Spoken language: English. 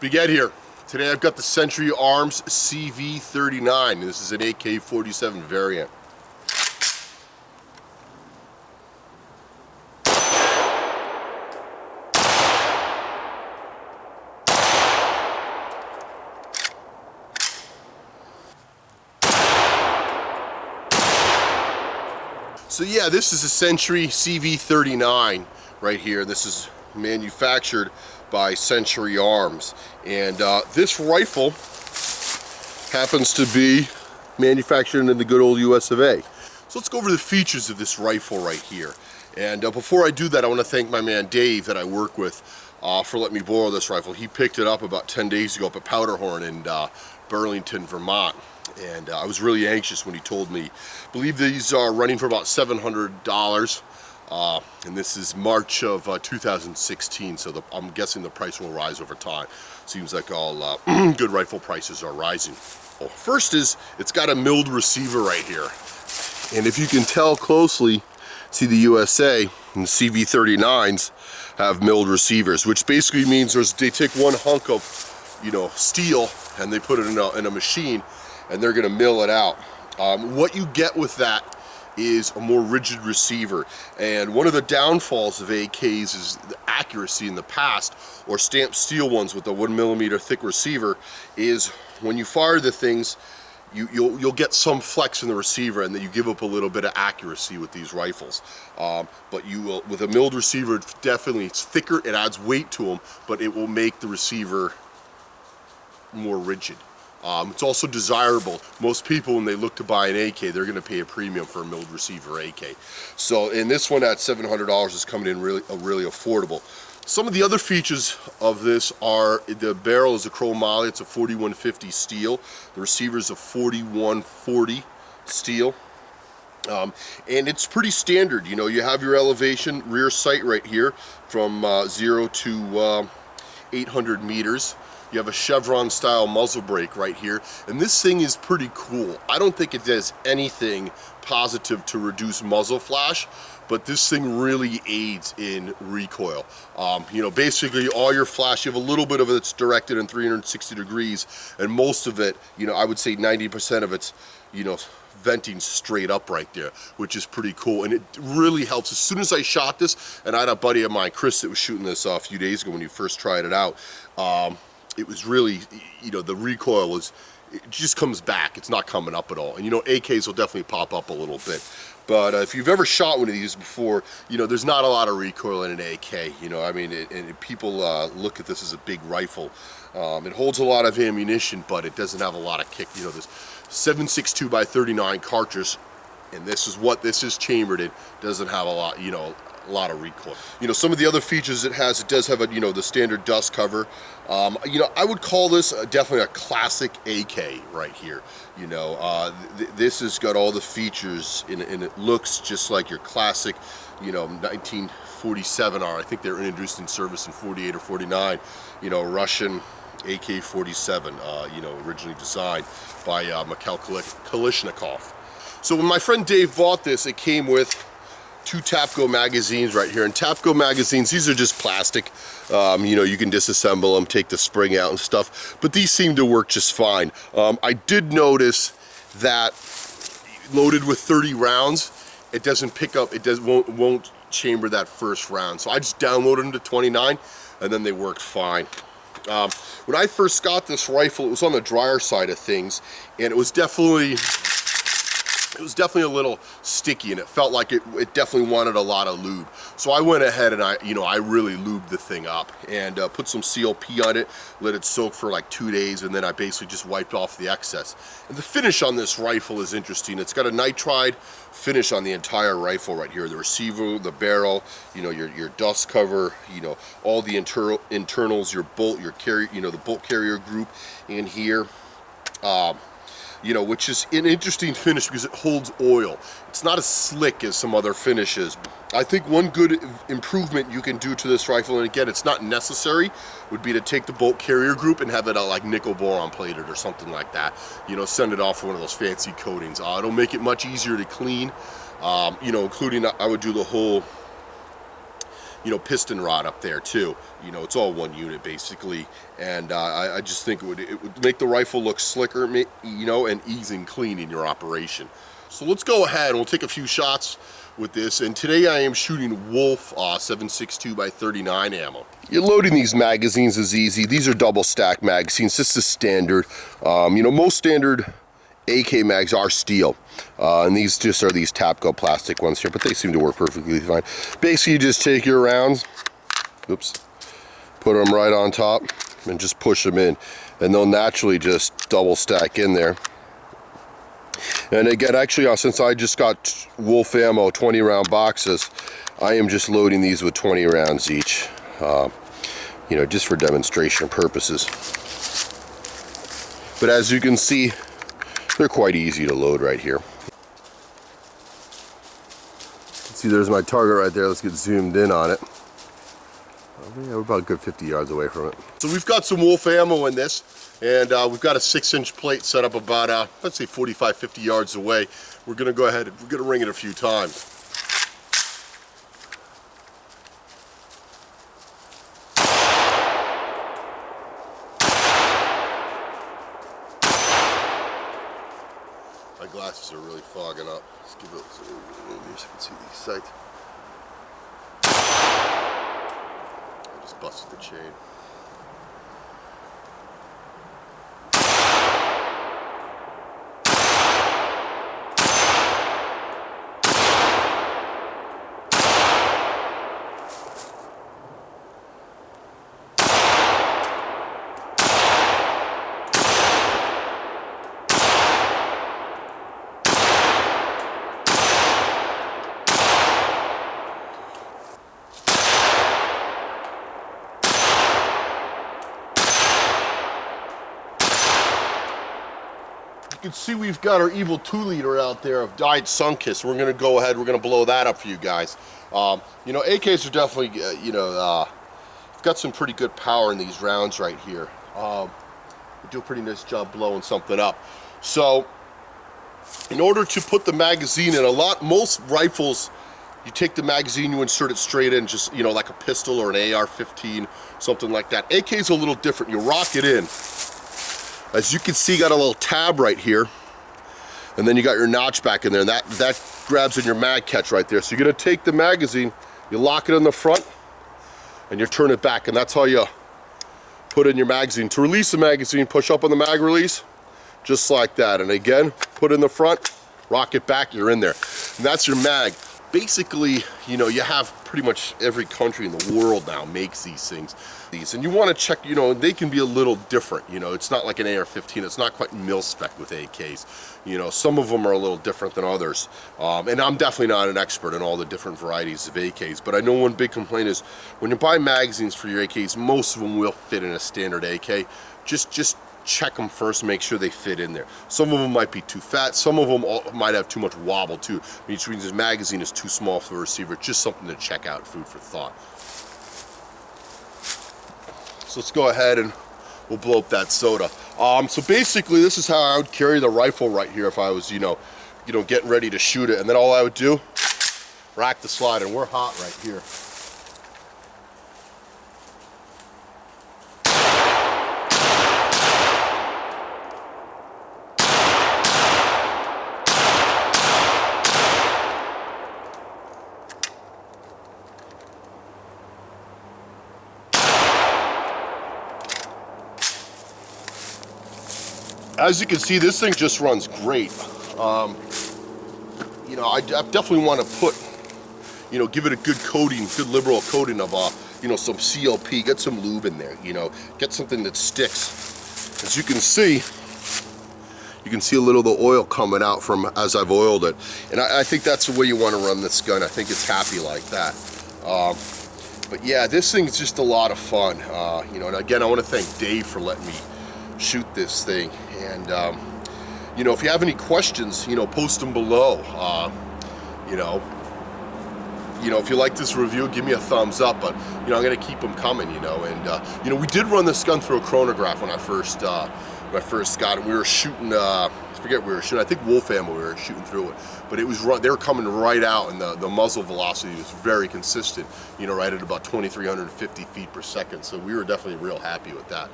Bigette here. Today I've got the Century Arms CV39. This is an AK-47 variant. So yeah, this is a Century CV39 right here. This is manufactured by Century Arms, and this rifle happens to be manufactured in the good old US of A. So let's go over the features of this rifle right here. And before I do that, I want to thank my man Dave that I work with for letting me borrow this rifle. He picked it up about 10 days ago up at Powderhorn in Burlington, Vermont. And I was really anxious when he told me. I believe these are running for about $700. And this is March of 2016, so I'm guessing the price will rise over time. Seems like all good rifle prices are rising. Well, first is, it's got a milled receiver right here. And if you can tell closely, see the USA and the CV39s have milled receivers, which basically means they take one hunk of, steel and they put it in a machine and they're gonna mill it out. What you get with that is a more rigid receiver, and one of the downfalls of AKs is the accuracy in the past, or stamped steel ones with a 1mm thick receiver, is when you fire the things, you'll get some flex in the receiver, and then you give up a little bit of accuracy with these rifles. But you will, with a milled receiver, it's thicker, it adds weight to them, but it will make the receiver more rigid. It's also desirable. Most people, when they look to buy an AK, they're going to pay a premium for a milled receiver AK. So, and this one at $700 is coming in really affordable. Some of the other features of this are the barrel is a chromoly. It's a 4150 steel. The receiver is a 4140 steel. And it's pretty standard. You have your elevation rear sight right here from 0 to 800 meters. You have a chevron style muzzle brake right here, and this thing is pretty cool. I don't think it does anything positive to reduce muzzle flash, but this thing really aids in recoil. Basically all your flash, you have a little bit of it that's directed in 360 degrees, and most of it, I would say 90% of it's, venting straight up right there, which is pretty cool, and it really helps. As soon as I shot this, and I had a buddy of mine, Chris, that was shooting this a few days ago when he first tried it out, it was really, the recoil it just comes back. It's not coming up at all. And AKs will definitely pop up a little bit. But if you've ever shot one of these before, there's not a lot of recoil in an AK. And people look at this as a big rifle. It holds a lot of ammunition, but it doesn't have a lot of kick. This 7.62 by 39 cartridge, and this is chambered in, doesn't have a lot, a lot of recoil. Some of the other features it does have the standard dust cover. I would call this definitely a classic AK right here. This has got all the features and it looks just like your classic 1947 I think they were introduced in service in 48 or 49, Russian AK-47, originally designed by Mikhail Kalashnikov. So when my friend Dave bought this, it came with 2 Tapco magazines right here. And Tapco magazines, these are just plastic. You can disassemble them, take the spring out and stuff, but these seem to work just fine. I did notice that loaded with 30 rounds, it doesn't pick up, won't chamber that first round. So I just downloaded them to 29 and then they worked fine. When I first got this rifle, it was on the drier side of things, and it was definitely a little sticky, and it felt like it definitely wanted a lot of lube. So I went ahead and I really lubed the thing up and put some CLP on it, let it soak for like 2 days, and then I basically just wiped off the excess. And the finish on this rifle is interesting. It's got a nitride finish on the entire rifle right here. The receiver, the barrel, your dust cover, all the internals, your bolt, your carry, the bolt carrier group in here. Which is an interesting finish because it holds oil. It's not as slick as some other finishes. I think one good improvement you can do to this rifle, and again, it's not necessary, would be to take the bolt carrier group and have it like nickel boron plated or something like that. Send it off for one of those fancy coatings. It'll make it much easier to clean. Including I would do the whole piston rod up there too. It's all one unit basically, and I just think it would make the rifle look slicker, and easy and clean in your operation. So let's go ahead and we'll take a few shots with this, and today I am shooting Wolf 7.62x39 ammo. Loading these magazines is easy. These are double stack magazines. This is standard. Most standard AK mags are steel, and these just are these Tapco plastic ones here, but they seem to work perfectly fine. Basically, you just take your rounds, put them right on top, and just push them in, and they'll naturally just double stack in there. And again, actually, since I just got Wolf ammo 20 round boxes, I am just loading these with 20 rounds each, just for demonstration purposes. But as you can see, they're quite easy to load right here. See, there's my target right there. Let's get zoomed in on it. Yeah, we're about a good 50 yards away from it. So we've got some Wolf ammo in this, and we've got a 6-inch plate set up about, let's say 45, 50 yards away. We're gonna go ahead and we're gonna ring it a few times. My glasses are really fogging up. Let's give it so you can see these sights. I just busted the chain. You can see we've got our Evil 2-liter out there of dyed Sunkiss. We're gonna go ahead, we're gonna blow that up for you guys. AKs are definitely, got some pretty good power in these rounds right here. We do a pretty nice job blowing something up. So, in order to put the magazine in, most rifles, you take the magazine, you insert it straight in, just, like a pistol or an AR-15, something like that. AK's a little different. You rock it in. As you can see, got a little tab right here, and then you got your notch back in there, and that grabs in your mag catch right there. So you're gonna take the magazine, you lock it in the front, and you turn it back, and that's how you put in your magazine. To release the magazine, push up on the mag release, just like that. And again, put in the front, rock it back, you're in there. And that's your mag. Basically, you have pretty much every country in the world now makes these things. And you want to check, they can be a little different. It's not like an AR-15. It's not quite mil-spec with AKs. Some of them are a little different than others. And I'm definitely not an expert in all the different varieties of AKs, but I know one big complaint is when you buy magazines for your AKs, most of them will fit in a standard AK. Just check them first, make sure they fit in there. Some of them might be too fat, some of them might have too much wobble too, which means this magazine is too small for a receiver. Just something to check out, food for thought. So let's go ahead and we'll blow up that soda. So basically this is how I would carry the rifle right here if I was, getting ready to shoot it. And then all I would do, rack the slide, and we're hot right here. As you can see, this thing just runs great. I definitely want to put, give it a good coating, good liberal coating of, some CLP, get some lube in there, get something that sticks. As you can see a little of the oil coming out from as I've oiled it. And I think that's the way you want to run this gun. I think it's happy like that. But yeah, this thing's just a lot of fun. And again, I want to thank Dave for letting me shoot this thing. And if you have any questions, post them below. If you like this review, give me a thumbs up. But I'm gonna keep them coming. And we did run this gun through a chronograph when I first got it. We were shooting forget we were shooting. I think wolf ammo we were shooting through it, but it was they were coming right out, and the muzzle velocity was very consistent. You know, right at about 2,350 feet per second. So we were definitely real happy with that.